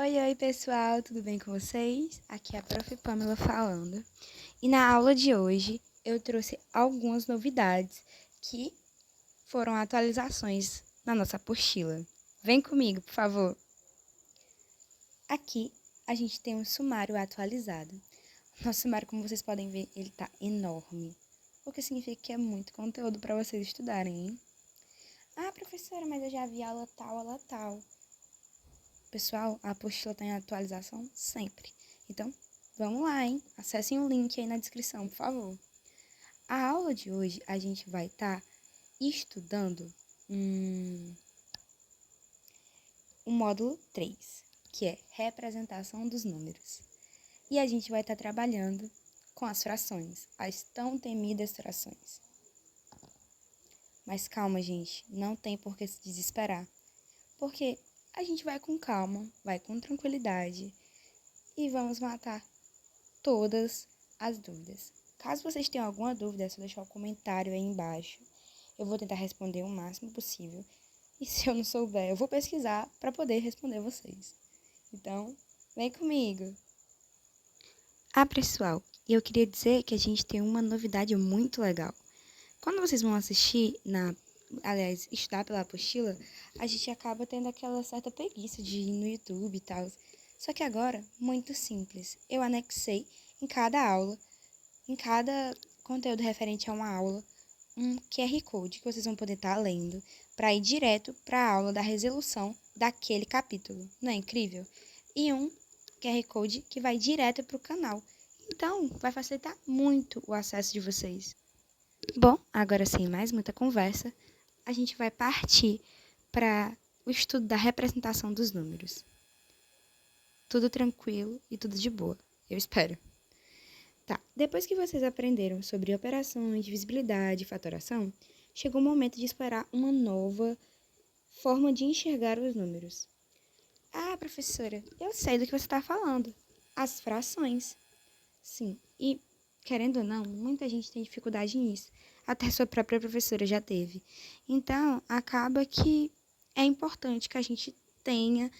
Oi, pessoal, tudo bem com vocês? Aqui é a Prof. Pamela falando. E na aula de hoje eu trouxe algumas novidades que foram atualizações na nossa apostila. Vem comigo, por favor. Aqui a gente tem um sumário atualizado. Nosso sumário, como vocês podem ver, ele tá enorme, o que significa que é muito conteúdo para vocês estudarem, hein? Ah, professora, mas eu já vi aula tal. Pessoal, a apostila está em atualização sempre. Então, vamos lá, hein? Acessem o link aí na descrição, por favor. A aula de hoje a gente vai estar estudando o módulo 3, que é representação dos números. E a gente vai estar trabalhando com as frações, as tão temidas frações. Mas calma, gente, não tem por que se desesperar, porque a gente vai com calma, vai com tranquilidade e vamos matar todas as dúvidas. Caso vocês tenham alguma dúvida, é só deixar o comentário aí embaixo. Eu vou tentar responder o máximo possível. E se eu não souber, eu vou pesquisar para poder responder vocês. Então, vem comigo! Ah, pessoal, eu queria dizer que a gente tem uma novidade muito legal. Quando vocês vão assistir, estudar pela apostila, a gente acaba tendo aquela certa preguiça de ir no YouTube e tal. Só que agora, muito simples. Eu anexei em cada aula, em cada conteúdo referente a uma aula, um QR Code que vocês vão poder estar lendo para ir direto para a aula da resolução daquele capítulo. Não é incrível? E um QR Code que vai direto para o canal. Então, vai facilitar muito o acesso de vocês. Bom, agora sem mais muita conversa, a gente vai partir para o estudo da representação dos números. Tudo tranquilo e tudo de boa, eu espero. Tá, depois que vocês aprenderam sobre operações, divisibilidade e fatoração, chegou o momento de explorar uma nova forma de enxergar os números. Ah, professora, eu sei do que você está falando. As frações. Sim, e querendo ou não, muita gente tem dificuldade nisso. Até sua própria professora já teve. Então, acaba que é importante que a gente tenha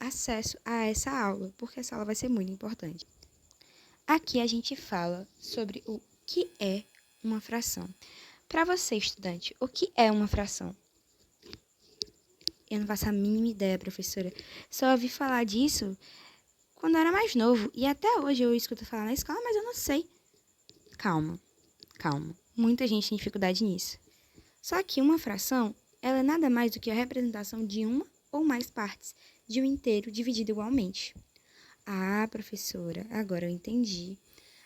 acesso a essa aula, porque essa aula vai ser muito importante. Aqui a gente fala sobre o que é uma fração. Para você, estudante, o que é uma fração? Eu não faço a mínima ideia, professora. Só ouvi falar disso quando eu era mais novo. E até hoje eu escuto falar na escola, mas eu não sei. Calma. Muita gente tem dificuldade nisso. Só que uma fração, ela é nada mais do que a representação de uma ou mais partes de um inteiro dividido igualmente. Ah, professora, agora eu entendi.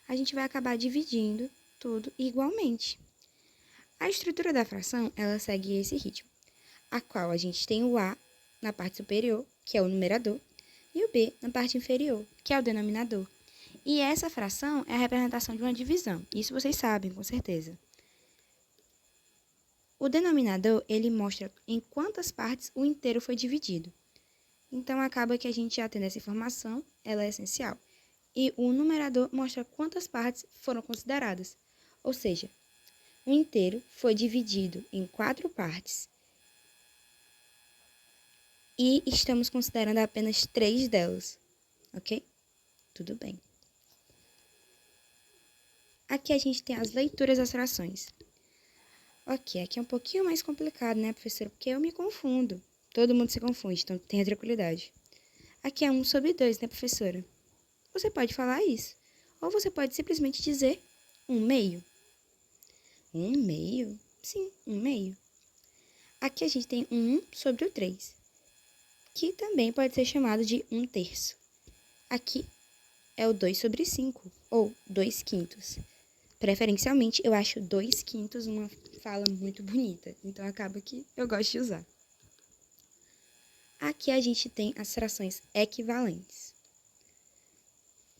A gente vai acabar dividindo tudo igualmente. A estrutura da fração, ela segue esse ritmo, a qual a gente tem o A na parte superior, que é o numerador, e o B na parte inferior, que é o denominador. E essa fração é a representação de uma divisão. Isso vocês sabem, com certeza. O denominador, ele mostra em quantas partes o inteiro foi dividido. Então, acaba que a gente já tendo essa informação, ela é essencial. E o numerador mostra quantas partes foram consideradas. Ou seja, o inteiro foi dividido em 4 partes. E estamos considerando apenas 3 delas. Ok? Tudo bem. Aqui a gente tem as leituras das frações. Ok, aqui é um pouquinho mais complicado, né, professora? Porque eu me confundo. Todo mundo se confunde, então tenha tranquilidade. Aqui é 1/2, né, professora? Você pode falar isso. Ou você pode simplesmente dizer 1/2. 1/2? Sim, 1/2. Aqui a gente tem 1/3, que também pode ser chamado de 1/3. Aqui é o 2/5, ou 2/5. Preferencialmente, eu acho 2/5 uma fala muito bonita, então acaba que eu gosto de usar. Aqui a gente tem as frações equivalentes,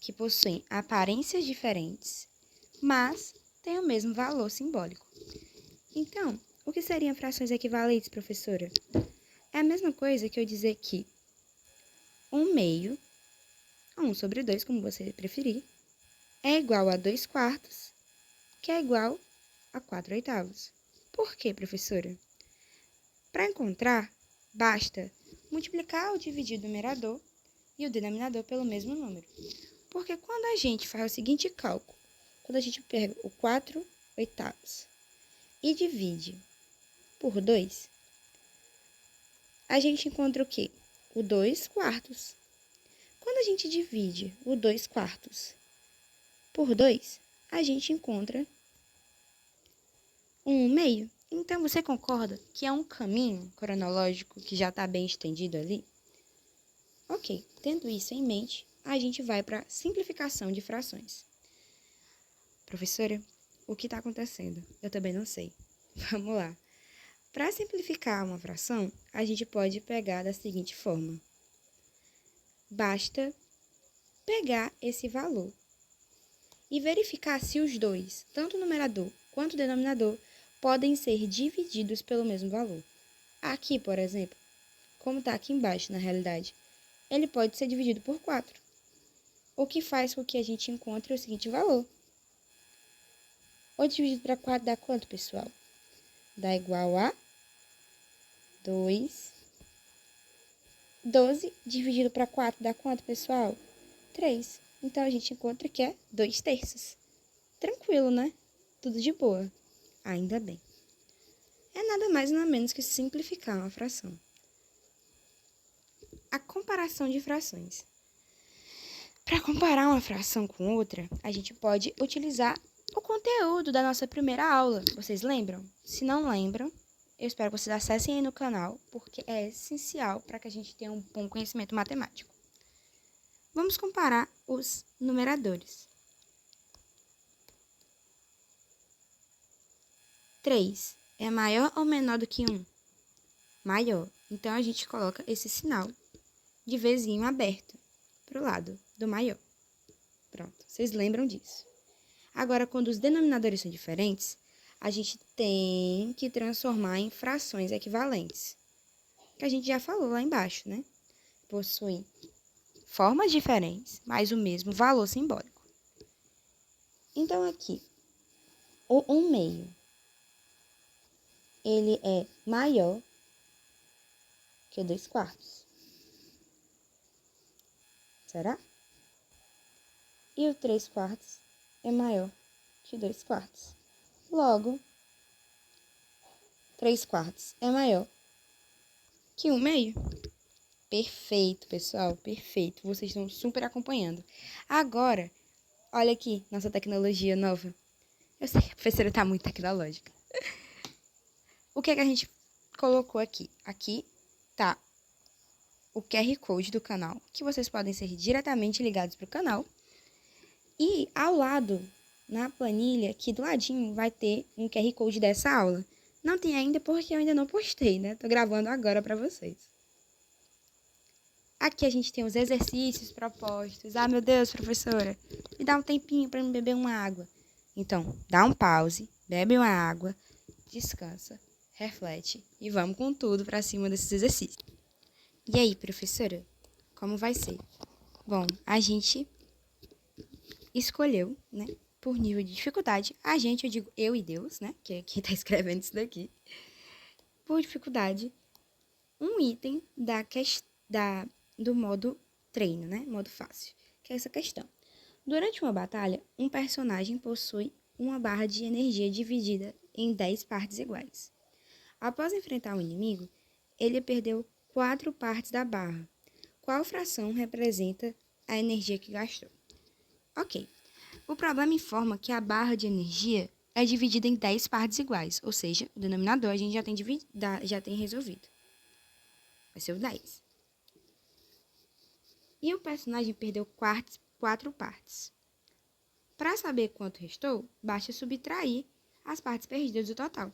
que possuem aparências diferentes, mas têm o mesmo valor simbólico. Então, o que seriam frações equivalentes, professora? É a mesma coisa que eu dizer que 1/2, ou 1/2, como você preferir, é igual a 2/4, que é igual a 4/8. Por quê, professora? Para encontrar, basta multiplicar ou dividir o numerador e o denominador pelo mesmo número. Porque quando a gente faz o seguinte cálculo, quando a gente pega o 4/8 e divide por 2, a gente encontra o quê? O 2/4. Quando a gente divide o 2/4 por 2, a gente encontra 1/2. Então, você concorda que é um caminho cronológico que já está bem estendido ali? Ok, tendo isso em mente, a gente vai para a simplificação de frações. Professora, o que está acontecendo? Eu também não sei. Vamos lá. Para simplificar uma fração, a gente pode pegar da seguinte forma. Basta pegar esse valor e verificar se os dois, tanto o numerador quanto o denominador, podem ser divididos pelo mesmo valor. Aqui, por exemplo, como está aqui embaixo na realidade, ele pode ser dividido por 4, o que faz com que a gente encontre o seguinte valor. 8 dividido para 4 dá quanto, pessoal? Dá igual a 2. 12 dividido para 4 dá quanto, pessoal? 3. Então, a gente encontra que é 2/3. Tranquilo, né? Tudo de boa. Ainda bem. É nada mais nada menos que simplificar uma fração. A comparação de frações. Para comparar uma fração com outra, a gente pode utilizar o conteúdo da nossa primeira aula. Vocês lembram? Se não lembram, eu espero que vocês acessem aí no canal, porque é essencial para que a gente tenha um bom conhecimento matemático. Vamos comparar os numeradores. 3 é maior ou menor do que 1? Maior. Então, a gente coloca esse sinal de vezinho aberto para o lado do maior. Pronto, vocês lembram disso. Agora, quando os denominadores são diferentes, a gente tem que transformar em frações equivalentes, que a gente já falou lá embaixo, né? Possuem formas diferentes, mas o mesmo valor simbólico. Então, aqui, o 1/2, ele é maior que o 2/4. Será? E o 3/4 é maior que 2/4. Logo, 3/4 é maior que 1/2. Perfeito, pessoal, perfeito. Vocês estão super acompanhando. Agora, olha aqui, nossa tecnologia nova. Eu sei que a professora está muito tecnológica. O que é que a gente colocou aqui? Aqui tá o QR Code do canal, que vocês podem ser diretamente ligados para o canal. E ao lado, na planilha, aqui do ladinho, vai ter um QR Code dessa aula. Não tem ainda porque eu ainda não postei, né? Tô gravando agora para vocês. Aqui a gente tem os exercícios propostos. Ah, meu Deus, professora, me dá um tempinho para me beber uma água. Então, dá um pause, bebe uma água, descansa, reflete e vamos com tudo para cima desses exercícios. E aí, professora, como vai ser? Bom, a gente escolheu, né, por nível de dificuldade, eu digo eu e Deus, né, que é quem tá escrevendo isso daqui, por dificuldade, um item do modo treino, né, modo fácil, que é essa questão. Durante uma batalha, um personagem possui uma barra de energia dividida em 10 partes iguais. Após enfrentar um inimigo, ele perdeu 4 partes da barra. Qual fração representa a energia que gastou? Ok. O problema informa que a barra de energia é dividida em 10 partes iguais, ou seja, o denominador a gente já tem resolvido. Vai ser o 10. E o personagem perdeu 4 partes. Para saber quanto restou, basta subtrair as partes perdidas do total.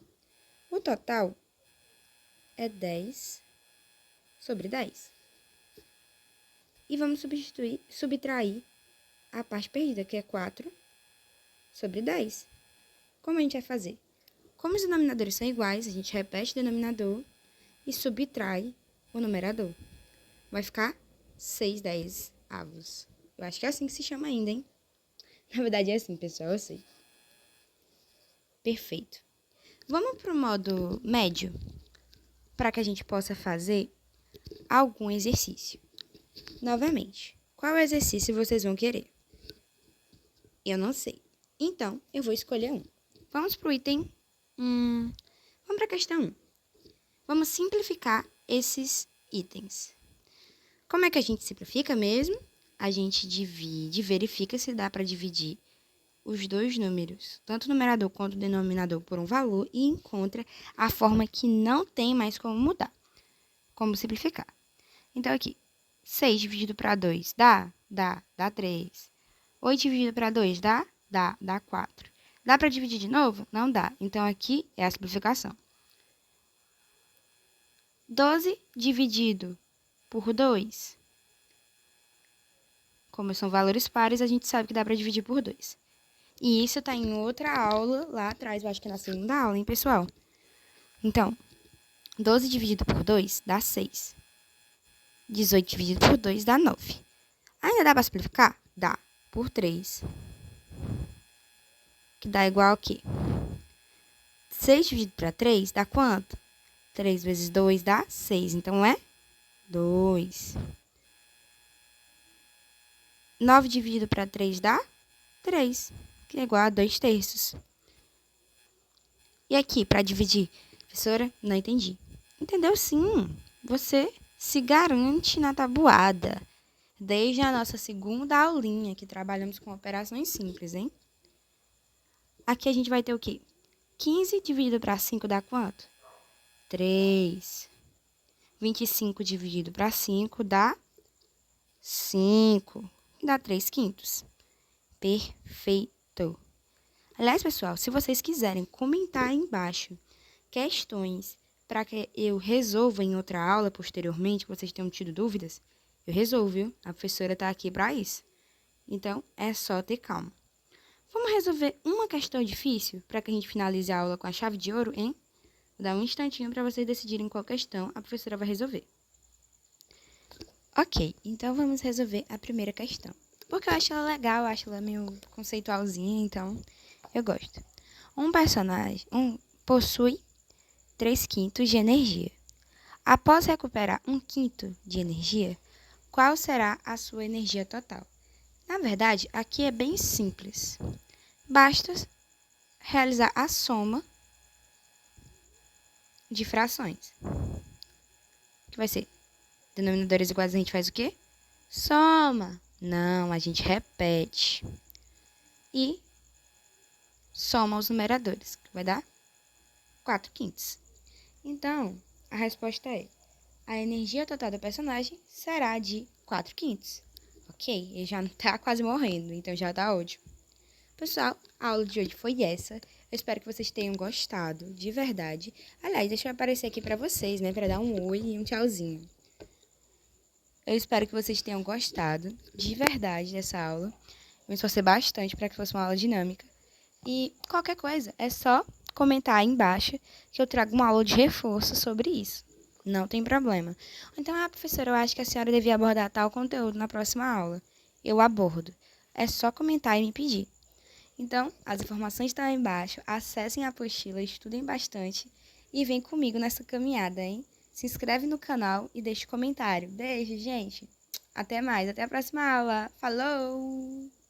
O total é 10 sobre 10. E vamos subtrair a parte perdida, que é 4 sobre 10. Como a gente vai fazer? Como os denominadores são iguais, a gente repete o denominador e subtrai o numerador. Vai ficar 6/10. Eu acho que é assim que se chama ainda, hein? Na verdade é assim, pessoal, eu sei. Perfeito. Vamos para o modo médio, para que a gente possa fazer algum exercício. Novamente, qual exercício vocês vão querer? Eu não sei. Então, eu vou escolher um. Vamos para o item... vamos para a questão 1. Vamos simplificar esses itens. Como é que a gente simplifica mesmo? A gente divide, verifica se dá para dividir os dois números, tanto o numerador quanto o denominador, por um valor e encontra a forma que não tem mais como mudar, como simplificar. Então, aqui, 6 dividido para 2 dá? Dá 3. 8 dividido para 2 dá? Dá 4. Dá para dividir de novo? Não dá. Então, aqui é a simplificação. 12 dividido por 2. Como são valores pares, a gente sabe que dá para dividir por 2. E isso tá em outra aula lá atrás, eu acho que é na segunda aula, hein, pessoal? Então, 12 dividido por 2 dá 6. 18 dividido por 2 dá 9. Ainda dá para simplificar? Dá. Por 3. Que dá igual a quê? 6 dividido para 3 dá quanto? 3 vezes 2 dá 6. Então, é 2. 9 dividido para 3 dá 3. Que é igual a 2/3. E aqui, para dividir? Professora, não entendi. Entendeu sim. Você se garante na tabuada. Desde a nossa segunda aulinha, que trabalhamos com operações simples, hein? Aqui a gente vai ter o quê? 15 dividido para 5 dá quanto? 3. 25 dividido para 5 dá 5. Dá 3/5. Perfeito. Aliás, pessoal, se vocês quiserem comentar aí embaixo questões para que eu resolva em outra aula posteriormente, que vocês tenham tido dúvidas, eu resolvo, viu? A professora está aqui para isso. Então, é só ter calma. Vamos resolver uma questão difícil para que a gente finalize a aula com a chave de ouro, hein? Vou dar um instantinho para vocês decidirem qual questão a professora vai resolver. Ok, então vamos resolver a primeira questão. Porque eu acho ela legal, eu acho ela meio conceitualzinha, então eu gosto. Um personagem possui 3/5 de energia. Após recuperar 1/5 de energia, qual será a sua energia total? Na verdade, aqui é bem simples. Basta realizar a soma de frações. Que vai ser denominadores iguais, a gente faz o quê? Soma. Não, a gente repete. E soma os numeradores, que vai dar 4/5. Então, a resposta é: a energia total do personagem será de 4/5. Ok, ele já não tá quase morrendo, então já tá ótimo. Pessoal, a aula de hoje foi essa. Eu espero que vocês tenham gostado, de verdade. Aliás, deixa eu aparecer aqui pra vocês, né, pra dar um oi e um tchauzinho. Eu espero que vocês tenham gostado, de verdade, dessa aula. Eu me esforcei bastante para que fosse uma aula dinâmica. E qualquer coisa, é só comentar aí embaixo que eu trago uma aula de reforço sobre isso. Não tem problema. Então, professora, eu acho que a senhora devia abordar tal conteúdo na próxima aula. Eu abordo. É só comentar e me pedir. Então, as informações estão aí embaixo. Acessem a apostila, estudem bastante e vem comigo nessa caminhada, hein? Se inscreve no canal e deixa um comentário. Beijo, gente. Até mais. Até a próxima aula. Falou!